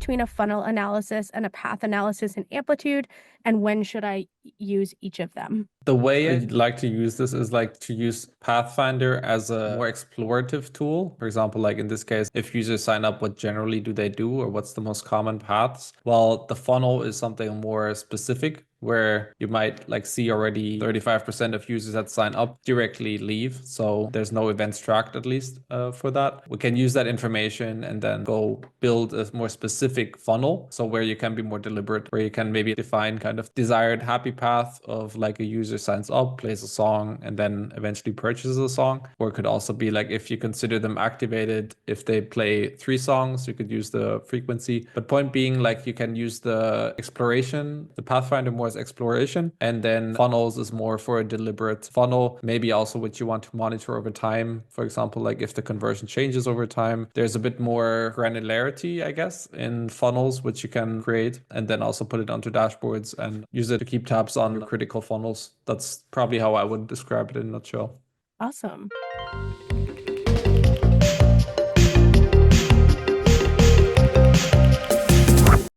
between a funnel analysis and a path analysis in Amplitude, and when should I use each of them? The way I'd like to use this is like to use Pathfinder as a more explorative tool. For example, like in this case, if users sign up, what generally do they do, or what's the most common paths? Well, the funnel is something more specific, where you might like see already 35% of users that sign up directly leave. So there's no events tracked, at least for that. We can use that information and then go build a more specific funnel. So where you can be more deliberate, where you can maybe define kind of desired happy path of like a user signs up, plays a song, and then eventually purchases a song. Or it could also be like if you consider them activated, if they play 3 songs, you could use the frequency. But point being, like you can use the exploration, the Pathfinder more as exploration, and then funnels is more for a deliberate funnel, maybe also what you want to monitor over time. For example, like if the conversion changes over time, there's a bit more granularity, I guess, in funnels, which you can create and then also put it onto dashboards and use it to keep tabs on critical funnels. That's probably how I would describe it in a nutshell. Awesome.